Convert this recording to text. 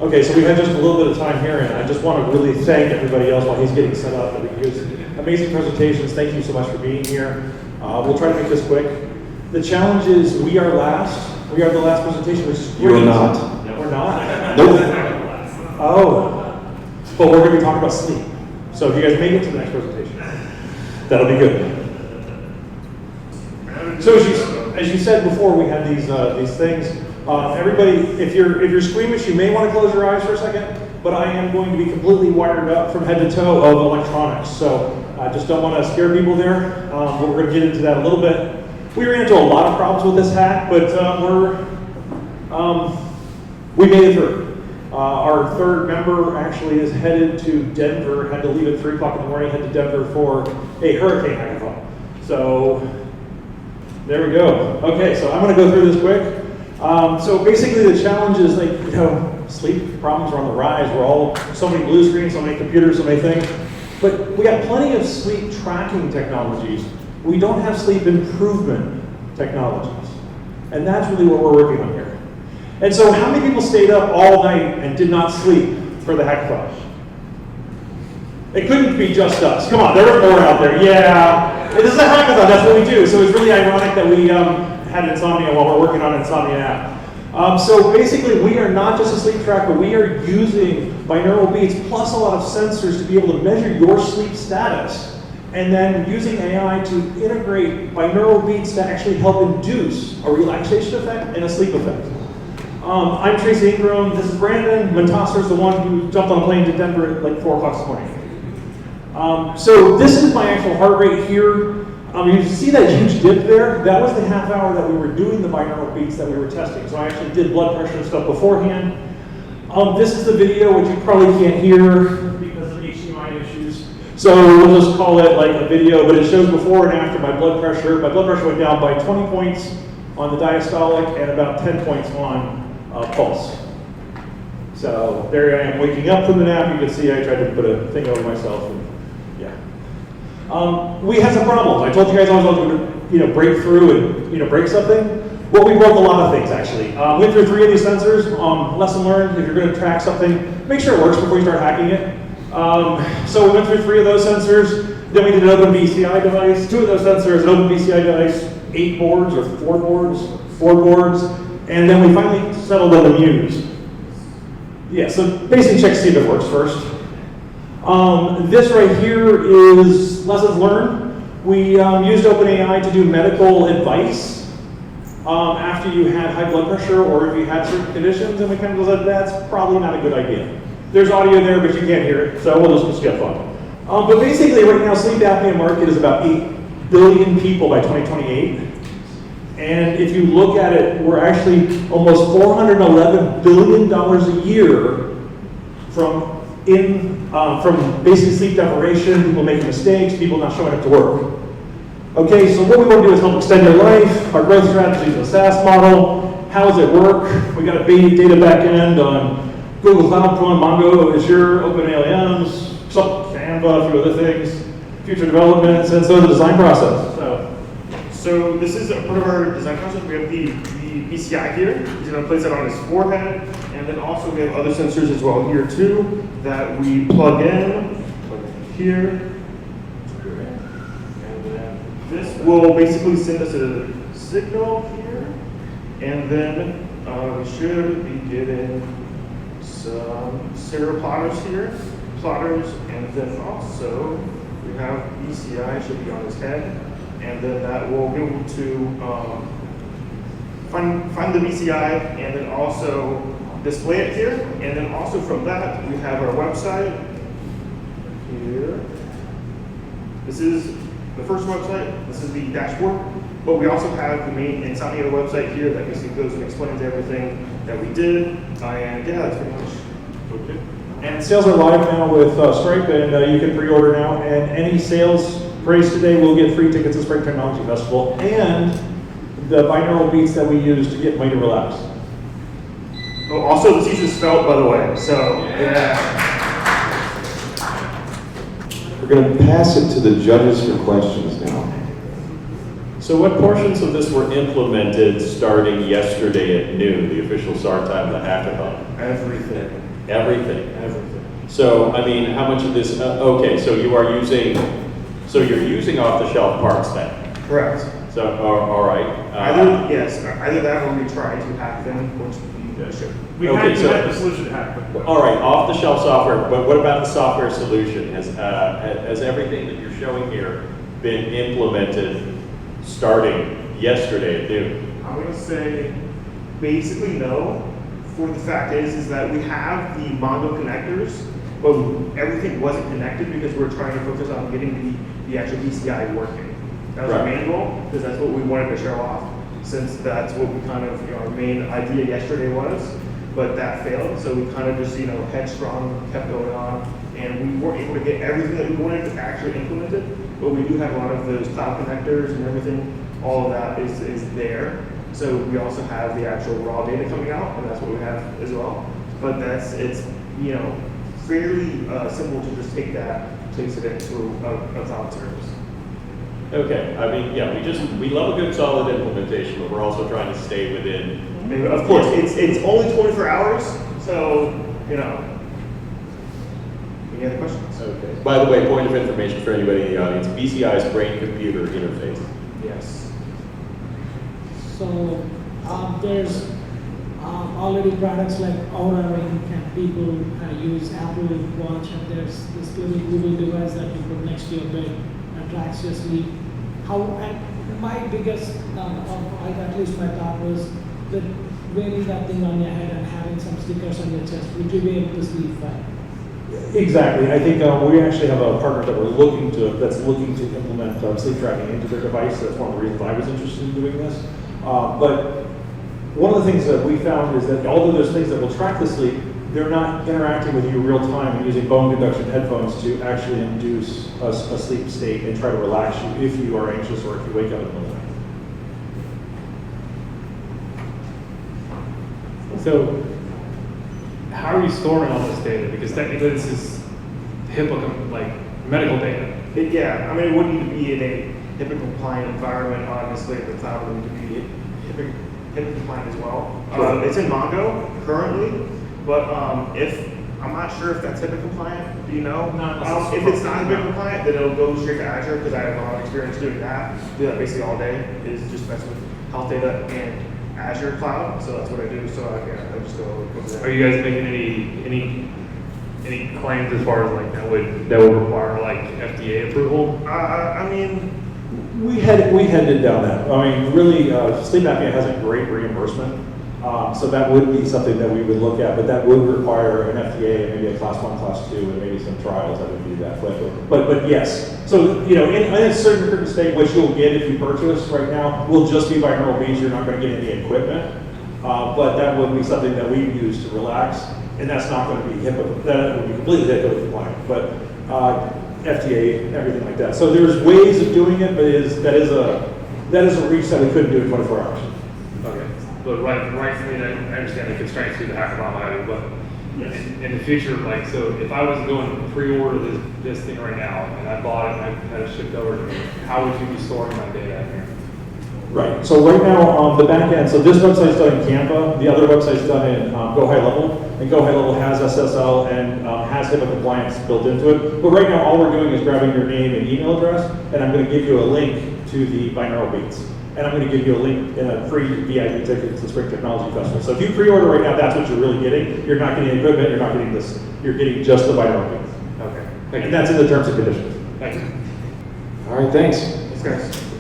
Okay, so we have just a little bit of time here, and I just want to really thank everybody else while he's getting set up. Amazing presentations. Thank you so much for being here. We'll try to make this quick. The challenge is we are last. We are the last presentation, which is great. You are not. No, we're not. Nope. Oh. But we're going to be talking about sleep. So if you guys make it to the next presentation, that'll be good. So as you said before, we have these things. Everybody, if you're squeamish, you may want to close your eyes for a second. But I am going to be completely wired up from head to toe of electronics. So I just don't want to scare people there. But we're going to get into that a little bit. We ran into a lot of problems with this hack, but we made it through. Our third member actually is headed to Denver, had to leave at 3 o'clock in the morning, head to Denver for a hurricane hackathon. So there we go. Okay, so I'm going to go through this quick. So basically the challenge is sleep problems are on the rise. We're all, so many blue screens, so many computers, so many things. But we got plenty of sleep tracking technologies. We don't have sleep improvement technologies. And that's really what we're working on here. And so how many people stayed up all night and did not sleep for the hackathon? It couldn't be just us. Come on, there were more out there. Yeah, this is a hackathon, that's what we do. So it's really ironic that we had insomnia while we're working on Insomnia app. So basically we are not just a sleep tracker, we are using binaural beats plus a lot of sensors to be able to measure your sleep status. And then using AI to integrate binaural beats to actually help induce a relaxation effect and a sleep effect. I'm Tracy Ingram, this is Brandon. Muntaser is the one who jumped on a plane to Denver at like 4 o'clock this morning. So this is my actual heart rate here. You see that huge dip there? That was the half hour that we were doing the binaural beats that we were testing. So I actually did blood pressure and stuff beforehand. This is the video, which you probably can't hear because of HDMI issues. So we'll just call it like a video, but it shows before and after my blood pressure. My blood pressure went down by 20 points on the diastolic and about 10 points on pulse. So there I am waking up from the nap. You can see I tried to put a thing over myself. And, yeah. We had some problems. I told you guys I was going to break through and break something. Well, we broke a lot of things actually. Went through 3 of these sensors. Lesson learned: if you're going to track something, make sure it works before you start hacking it. So we went through 3 of those sensors. Then we did an OpenBCI device, 2 of those sensors, an OpenBCI device, 8 boards or 4 boards, 4 boards, and then we finally settled on the Muse. Yeah, so basically check to see if it works first. This right here is lessons learned. We used OpenAI to do medical advice after you had high blood pressure or if you had certain conditions, and we kind of said that's probably not a good idea. There's audio there, but you can't hear it, so we'll just get fun. But basically, right now, sleep apnea market is about 8 billion people by 2028. And if you look at it, we're actually almost $411 billion a year from basically sleep deprivation, people making mistakes, people not showing up to work. Okay, so what we want to do is help extend your life. Our growth strategy is a SaaS model. How does it work? We got a big data backend on Google Cloud, Mongo, Azure, OpenALMs, Canva, a few other things, future developments, and so the design process. So this is a part of our design process. We have the BCI here. He's going to place that on his forehead, and then also we have other sensors as well here too that we plug in here. And then this will basically send us a signal here, and then we should be getting some serial plotters here, and then also we have BCI should be on his head, and then that will be able to find the BCI and then also display it here, and then also from that we have our website here. This is the first website. This is the dashboard, but we also have the main Insomnia website here that basically goes and explains everything that we did, and yeah, that's pretty much. Okay. And sales are live now with Stripe, and you can pre-order now. And any sales praised today will get free tickets to Spring Technology Festival and the binaural beats that we use to get money to relax. Oh, also, this uses felt, by the way. So yeah. We're going to pass it to the judges for questions now. So what portions of this were implemented starting yesterday at noon, the official start time of the hackathon? Everything. Everything. Everything. So, I mean, how much of this, okay, so you're using off-the-shelf parts then? Correct. So, all right. Either that or we try to hack them, which we should. We Okay, had so- the solution to hack it. All right, off-the-shelf software, but what about the software solution? Has everything that you're showing here been implemented starting yesterday at noon? I'm gonna say basically no. For the fact is that we have the Mongo connectors, but everything wasn't connected because we're trying to focus on getting the actual BCI working. That was our Right. main goal, because that's what we wanted to show off, since that's what we kind of, our main idea yesterday was, but that failed, so we kind of just, headstrong kept going on, and we weren't able to get everything that we wanted to actually implemented, but we do have a lot of those cloud connectors and everything, all of that is there. So we also have the actual raw data coming out, and that's what we have as well. But it's fairly simple to just take that, place it into a cloud service. Okay, I mean, yeah, we love a good solid implementation, but we're also trying to stay within. Maybe, of course, it's only 24 hours, so, Any other questions? Okay. By the way, point of information for anybody in the audience, BCI's brain-computer interface. Yes. So there's already products like Aura Ring and people use Apple Watch, and there's this little Google device that you put next to your bed and tracks your sleep. And my biggest, at least my thought was that wearing that thing on your head and having some stickers on your chest, would you be able to sleep fine? Exactly. I think we actually have a partner that's looking to implement sleep tracking into their device. That's one of the reasons I was interested in doing this. But one of the things that we found is that although there's things that will track the sleep, they're not interacting with you real time and using bone conduction headphones to actually induce a sleep state and try to relax you if you are anxious or if you wake up in the middle of the night. So, how are you storing all this data? Because technically this is HIPAA, medical data. It would need to be in a HIPAA compliant environment. Obviously, the cloud would need to be HIPAA compliant as well. Sure. It's in Mongo currently, but I'm not sure if that's HIPAA compliant. Do you know? If it's not HIPAA compliant, then it'll go straight to Azure, because I have a lot of experience doing that. Do that basically all day, is just mess with health data and Azure cloud. So that's what I do. So I just go over there. Are you guys making any claims as far as that would require FDA approval? We headed down that. Really, sleep apnea has a great reimbursement, so that would be something that we would look at, but that would require an FDA and maybe a class 1, class 2, and maybe some trials that would do that. But yes, so in a certain state, which you'll get if you purchase right now, will just be binaural beats. You're not going to get any equipment, but that would be something that we use to relax, and that's not going to be HIPAA. That would be completely HIPAA compliant, but FDA, everything like that. So there's ways of doing it, but that is a reach that we couldn't do in 24 hours. Okay. But right for me, I understand the constraints through the hackathon, what have you, but Yes. in the future, so if I was going to pre-order this thing right now, and I bought it and I had it shipped over to me, how would you be storing my data in here? Right. So right now on the back end, so this website's done in Canva. The other website's done in Go High Level, and Go High Level has SSL and has HIPAA compliance built into it. But right now, all we're doing is grabbing your name and email address, and I'm going to give you a link to the binaural beats. And I'm going to give you a link in a free VIP ticket to the Spring Technology Festival. So if you pre-order right now, that's what you're really getting. You're not getting equipment, you're not getting this. You're getting just the binaural beats. Okay. Thank And you. that's in the terms and conditions. Thank you. All right, thanks. Thanks, guys.